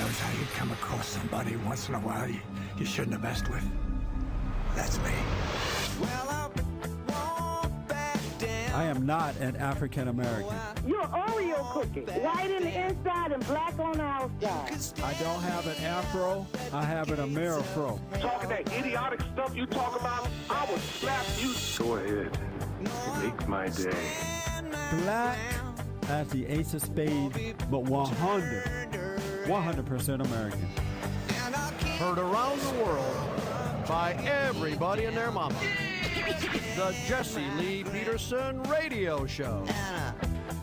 knows how you come across somebody once in a while you shouldn't have messed with. That's me. I am not an African American. You're an Oreo cookie, white in the inside and black on the outside. I don't have an afro, I have an Amerifro. Talking that idiotic stuff you talk about, I would slap you. Go ahead. Make my day. Black as the ace of spades, but 100% American. Heard around the world by everybody and their mama. The Jesse Lee Peterson Radio Show.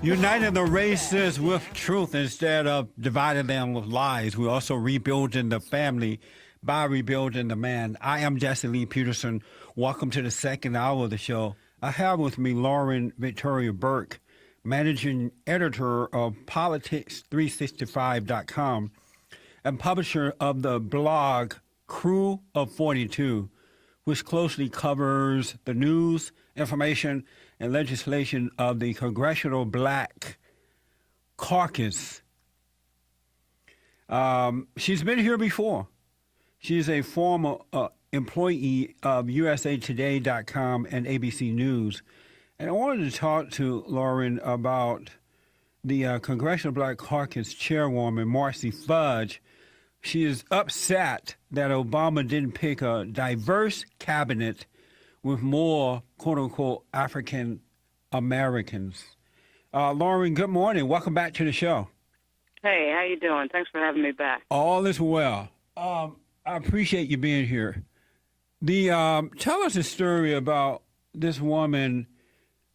Uniting the races with truth instead of dividing them with lies. We're also rebuilding the family by rebuilding the man. I am Jesse Lee Peterson. Welcome to the second hour of the show. I have with me Lauren Victoria Burke, managing editor of Politics365.com and publisher of the blog Crew of 42, which closely covers the news, information, and legislation of the Congressional Black Caucus. She's been here before. She's a former employee of USAtoday.com and ABC News. And I wanted to talk to Lauren about the Congressional Black Caucus chairwoman, Marcy Fudge. She is upset that Obama didn't pick a diverse cabinet with more, quote-unquote, African Americans. Lauren, good morning. Welcome back to the show. Hey, how you doing? Thanks for having me back. All is well. I appreciate you being here. Tell us a story about this woman,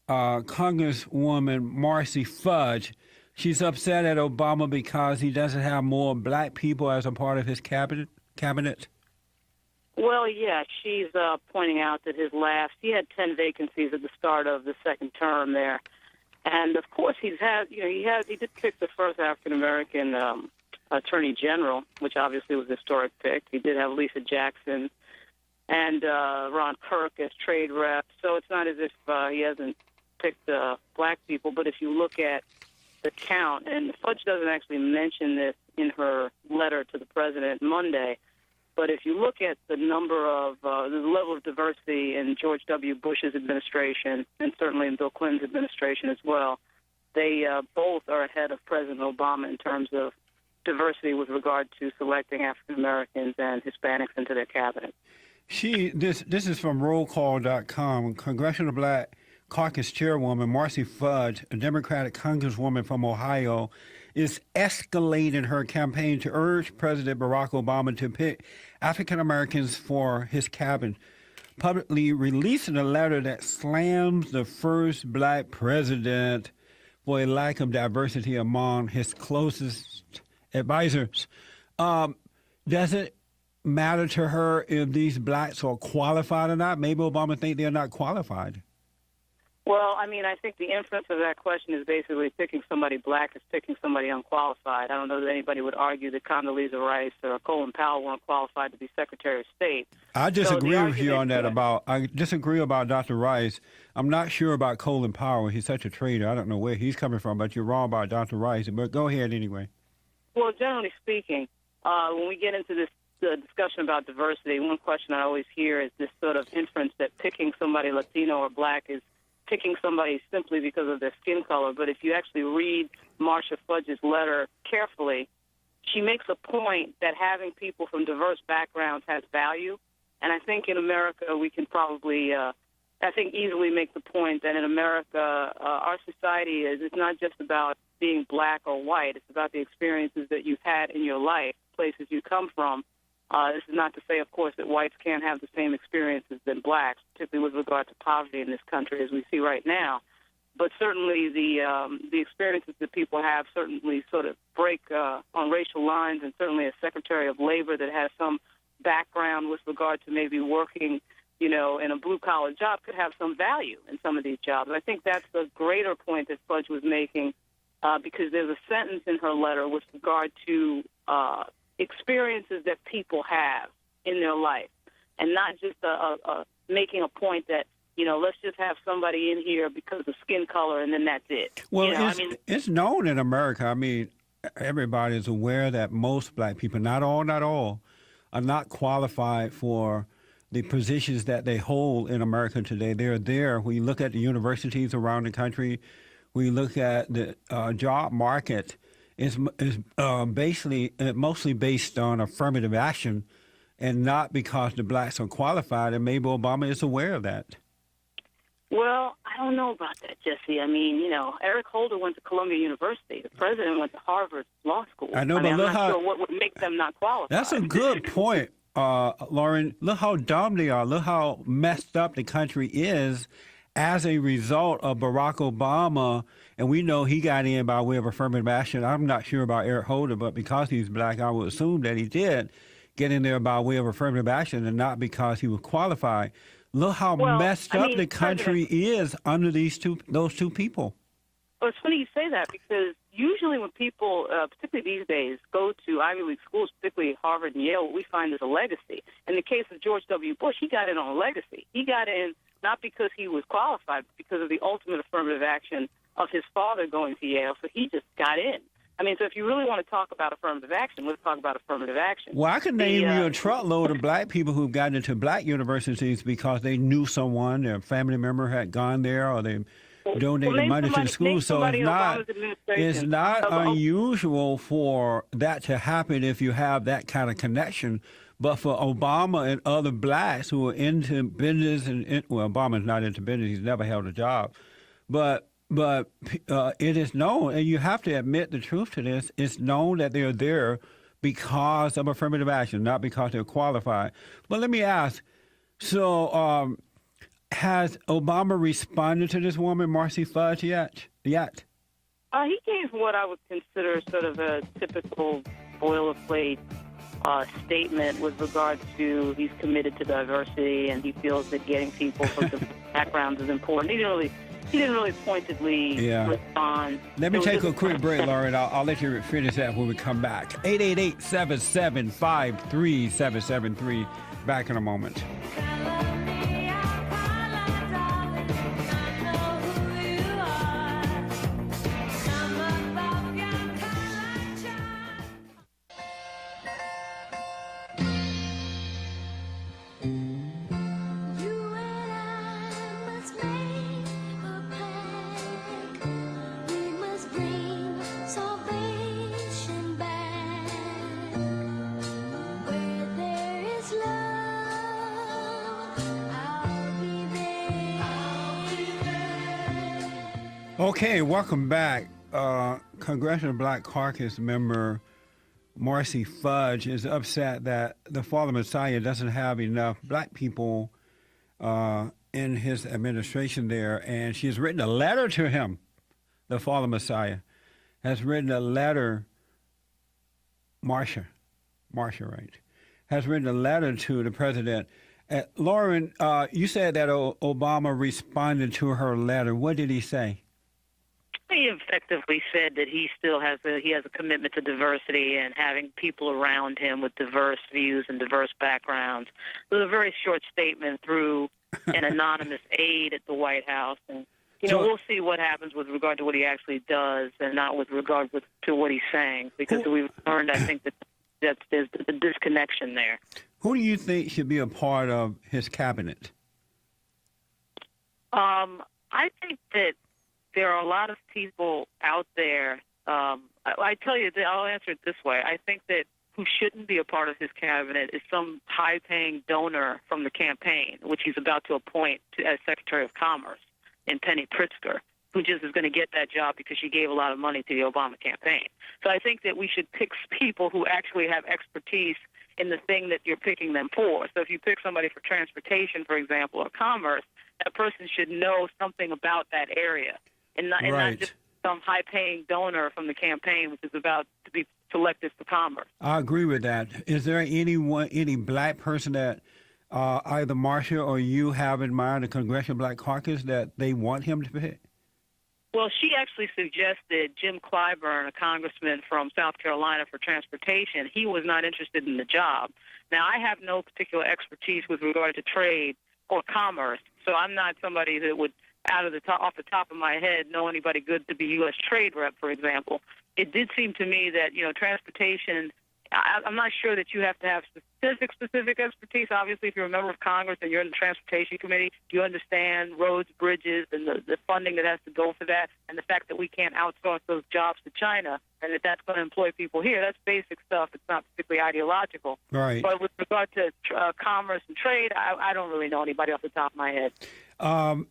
Congresswoman Marcy Fudge. She's upset at Obama because he doesn't have more black people as a part of his cabinet. Well, yeah, she's pointing out that he had 10 vacancies at the start of the second term there. And, of course, he did pick the first African-American attorney general, which obviously was a historic pick. He did have Lisa Jackson and Ron Kirk as trade reps. So it's not as if he hasn't picked black people. But if you look at the count, and Fudge doesn't actually mention this in her letter to the president Monday, but if you look at the number of the level of diversity in George W. Bush's administration and certainly in Bill Clinton's administration as well, they both are ahead of President Obama in terms of diversity with regard to selecting African Americans and Hispanics into their cabinet. This is from rollcall.com. Congressional Black Caucus Chairwoman Marcy Fudge, a Democratic Congresswoman from Ohio, is escalating her campaign to urge President Barack Obama to pick African Americans for his cabinet, publicly releasing a letter that slams the first black president for a lack of diversity among his closest advisors. Does it matter to her if these blacks are qualified or not? Maybe Obama think they're not qualified. Well, I mean, I think the inference of that question is basically picking somebody black is picking somebody unqualified. I don't know that anybody would argue that Condoleezza Rice or Colin Powell weren't qualified to be Secretary of State. I disagree with you on that. I disagree about Dr. Rice. I'm not sure about Colin Powell. He's such a traitor. I don't know where he's coming from, but you're wrong about Dr. Rice. But go ahead anyway. Well, generally speaking, when we get into this discussion about diversity, one question I always hear is this sort of inference that picking somebody Latino or black is picking somebody simply because of their skin color. But if you actually read Marcia Fudge's letter carefully, she makes a point that having people from diverse backgrounds has value. And I think in America we can probably, easily make the point that in America our society it's not just about being black or white. It's about the experiences that you've had in your life, places you come from. This is not to say, of course, that whites can't have the same experiences than blacks, particularly with regard to poverty in this country as we see right now. But certainly the experiences that people have certainly sort of break on racial lines, and certainly a Secretary of Labor that has some background with regard to maybe working, in a blue-collar job could have some value in some of these jobs. I think that's the greater point that Fudge was making because there's a sentence in her letter with regard to experiences that people have in their life, and not just making a point that, let's just have somebody in here because of skin color and then that's it. Well, it's known in America. I mean, everybody is aware that most black people, not all, are not qualified for the positions that they hold in America today. They're there. When you look at the universities around the country, we look at the job market, is basically mostly based on affirmative action, and not because the blacks are qualified. And maybe Obama is aware of that. Well, I don't know about that, Jesse. I mean, Eric Holder went to Columbia University. The president went to Harvard Law School. I know, but I'm look not how sure what would make them not qualified. That's a good point, Lauren. Look how dumb they are. Look how messed up the country is as a result of Barack Obama. And we know he got in by way of affirmative action. I'm not sure about Eric Holder, but because he's black, I would assume that he did get in there by way of affirmative action and not because he was qualified. Look how messed up the country is under those two people. Well, it's funny you say that because usually when people, particularly these days, go to Ivy League schools, particularly Harvard and Yale, what we find is a legacy. In the case of George W. Bush, he got in on a legacy. He got in not because he was qualified, but because of the ultimate affirmative action of his father going to Yale, so he just got in. I mean, so if you really want to talk about affirmative action, let's talk about affirmative action. Well, I could name you a truckload of black people who've gotten into black universities because they knew someone, their family member had gone there, or they donated money to the school. So it's not unusual for that to happen if you have that kind of connection. But for Obama and other blacks who are into business, well, Obama's not into business, he's never held a job, but it is known, and you have to admit the truth to this, it's known that they're there because of affirmative action, not because they're qualified. But let me ask, so has Obama responded to this woman, Marcy Fudge, yet? He gave what I would consider sort of a typical boilerplate statement with regard to he's committed to diversity and he feels that getting people from different backgrounds is important. He didn't really pointedly respond. Let me take a quick break, Lauren. I'll let you finish that when we come back. 888-775-3773. Back in a moment. Okay, welcome back. Congressional Black Caucus member Marcy Fudge is upset that the Fallen Messiah doesn't have enough black people in his administration there, and she has written a letter to him. The Fallen Messiah has written a letter, Marsha, right, has written a letter to the president. Lauren, you said that Obama responded to her letter. What did he say? He effectively said that he still has a commitment to diversity and having people around him with diverse views and diverse backgrounds. It was a very short statement through an anonymous aide at the White House, and we'll see what happens with regard to what he actually does, and not with regard to what he's saying, because we've learned, I think, that there's a disconnection there. Who do you think should be a part of his cabinet? I think that there are a lot of people out there. I tell you, I'll answer it this way. I think that who shouldn't be a part of his cabinet is some high-paying donor from the campaign, which he's about to appoint as Secretary of Commerce, in Penny Pritzker, who just is going to get that job because she gave a lot of money to the Obama campaign. So I think that we should pick people who actually have expertise in the thing that you're picking them for. So if you pick somebody for transportation, for example, or commerce, that person should know something about that area. And not just some high-paying donor from the campaign, which is about to be selected for commerce. I agree with that. Is there any black person that either Marsha or you have in mind, the Congressional Black Caucus, that they want him to pick? Well, she actually suggested Jim Clyburn, a congressman from South Carolina for transportation. He was not interested in the job. Now, I have no particular expertise with regard to trade or commerce, so I'm not somebody that would, off the top of my head, know anybody good to be U.S. trade rep, for example. it did seem to me that, transportation, I'm not sure that you have to have specific expertise. Obviously, if you're a member of Congress and you're in the Transportation Committee, you understand roads, bridges, and the funding that has to go for that, and the fact that we can't outsource those jobs to China, and that that's going to employ people here. That's basic stuff. It's not particularly ideological. Right. But with regard to commerce and trade, I don't really know anybody off the top of my head.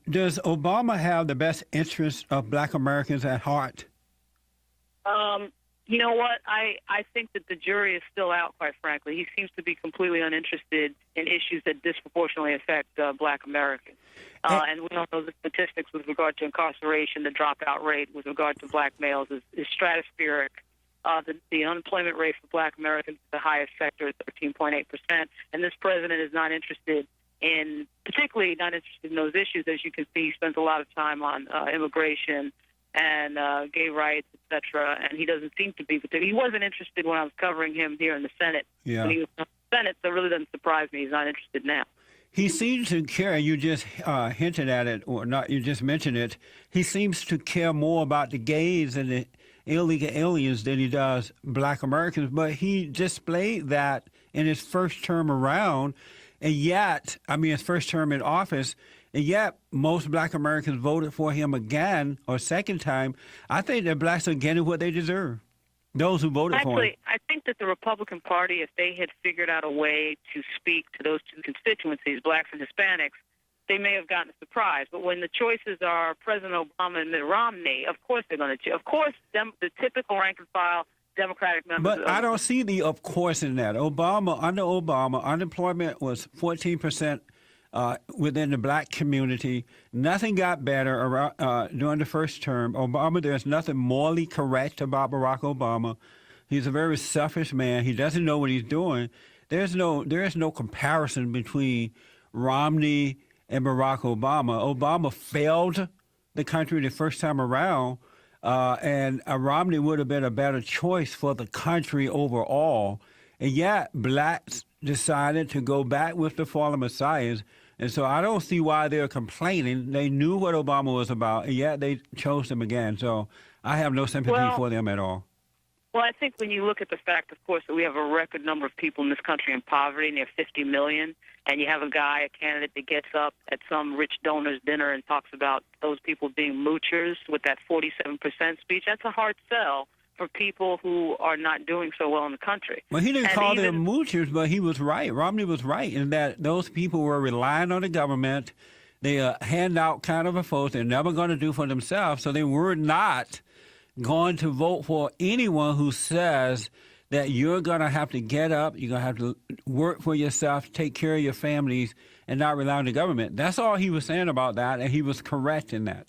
Does Obama have the best interests of Black Americans at heart? You know what? I think that the jury is still out, quite frankly. He seems to be completely uninterested in issues that disproportionately affect Black Americans. And we don't know the statistics with regard to incarceration. The dropout rate with regard to Black males is stratospheric. The unemployment rate for Black Americans is the highest sector at 13.8%. And this president is particularly not interested in those issues. As you can see, he spends a lot of time on immigration and gay rights, etc. And he doesn't seem to be particularly. He wasn't interested when I was covering him here in the Senate. Yeah. When he was in the Senate, so it really doesn't surprise me. He's not interested now. He seems to care. You just hinted at it, or not? You just mentioned it. He seems to care more about the gays and the illegal aliens than he does Black Americans. But he displayed that in his first term around, and yet, his first term in office. And yet, most Black Americans voted for him again or second time. I think that Blacks are getting what they deserve. Those who voted for him. Actually, I think that the Republican Party, if they had figured out a way to speak to those two constituencies, Blacks and Hispanics, they may have gotten a surprise. But when the choices are President Obama and Mitt Romney, of course they're going to. Of course, the typical rank and file Democratic members. But I don't see the of course in that. Under Obama, unemployment was 14%. Within the Black community, nothing got better during the first term. Obama, there's nothing morally correct about Barack Obama. He's a very selfish man. He doesn't know what he's doing. There is no comparison between Romney and Barack Obama. Obama failed the country the first time around, and Romney would have been a better choice for the country overall. And yet, Blacks decided to go back with the fallen messiahs. And so I don't see why they're complaining. They knew what Obama was about, and yet they chose him again. So I have no sympathy for them at all. Well, I think when you look at the fact, of course, that we have a record number of people in this country in poverty, near 50 million, and you have a candidate that gets up at some rich donor's dinner and talks about those people being moochers with that 47% speech, that's a hard sell for people who are not doing so well in the country. Well, he didn't call them moochers, but he was right. Romney was right in that those people were relying on the government. They handout kind of a folks. They're never going to do for themselves, so they were not going to vote for anyone who says that you're going to have to get up, you're going to have to work for yourself, take care of your families, and not rely on the government. That's all he was saying about that, and he was correct in that.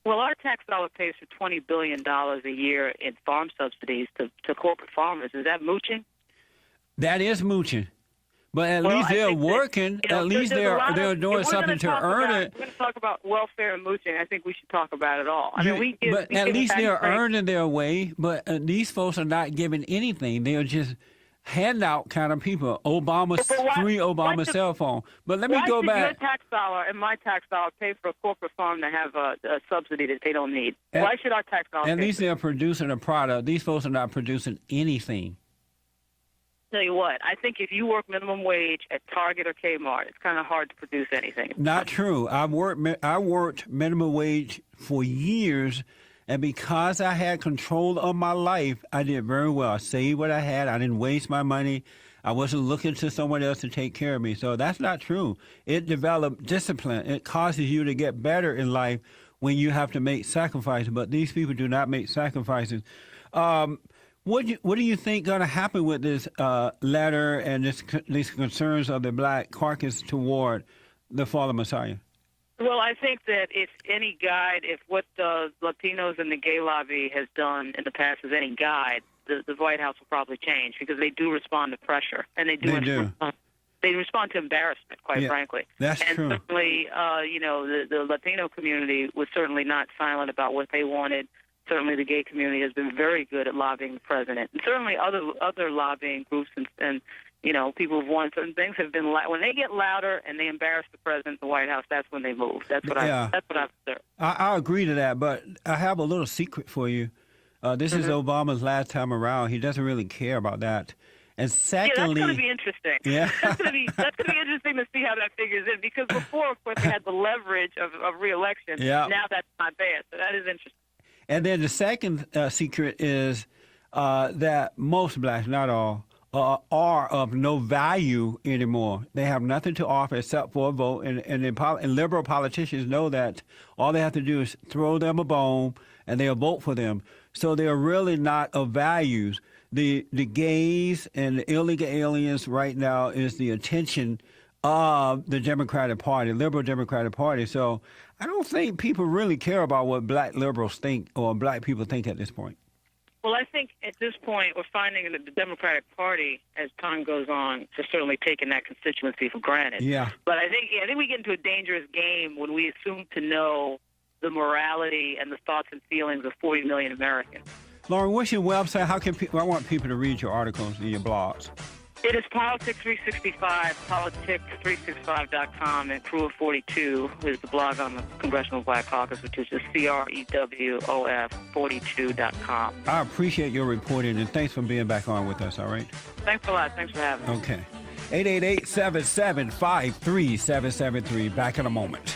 Well, our tax dollar pays for $20 billion a year in farm subsidies to corporate farmers. Is that mooching? That is mooching. But at least they're working. At least they're doing something to earn it. We're going to talk about welfare and mooching. I think we should talk about it all. But at least they're earning their way. But these folks are not giving anything. They're just handout kind of people. Free Obama cell phone. But let me go back. Why should your tax dollar and my tax dollar pay for a corporate farm to have a subsidy that they don't need? Why should our tax dollar? At least they're producing a product. These folks are not producing anything. Tell you what, I think if you work minimum wage at Target or Kmart, it's kind of hard to produce anything. Not true. I worked minimum wage for years. And because I had control of my life, I did very well. I saved what I had. I didn't waste my money. I wasn't looking to someone else to take care of me. So that's not true. It developed discipline. It causes you to get better in life when you have to make sacrifices. But these people do not make sacrifices. What do you think going to happen with this letter and these concerns of the Black Caucus toward the fallen Messiah? Well, I think that if any guide, if what the Latinos and the gay lobby has done in the past is any guide, the White House will probably change because they do respond to pressure, and they respond to embarrassment, quite frankly. That's true. And certainly, the Latino community was certainly not silent about what they wanted. Certainly, the gay community has been very good at lobbying the president, and certainly other lobbying groups and people who've won certain things have been when they get louder and they embarrass the president, the White House. That's when they move. That's what I've observed. I agree to that, but I have a little secret for you. This is Obama's last time around. He doesn't really care about that. And secondly, that's going to be interesting. Yeah. that's going to be interesting to see how that figures in, because before, of course, they had the leverage of reelection. Yeah. Now that's not bad, so that is interesting. And then the second secret is that most blacks, not all, are of no value anymore. They have nothing to offer except for a vote. And liberal politicians know that all they have to do is throw them a bone and they'll vote for them. So they're really not of values. The gays and the illegal aliens right now is the attention of the Democratic Party, liberal Democratic Party. So I don't think people really care about what black liberals think or black people think at this point. Well, I think at this point we're finding that the Democratic Party, as time goes on, has certainly taken that constituency for granted. Yeah. But I think we get into a dangerous game when we assume to know the morality and the thoughts and feelings of 40 million Americans. Lauren, what's your website? How can I want people to read your articles and your blogs? It is Politics 365, politics365.com, and Crew of 42 is the blog on the Congressional Black Caucus, which is just CREWOF42.com. I appreciate your reporting, and thanks for being back on with us, all right? Thanks a lot. Thanks for having me. Okay. 888-775-3773. Back in a moment.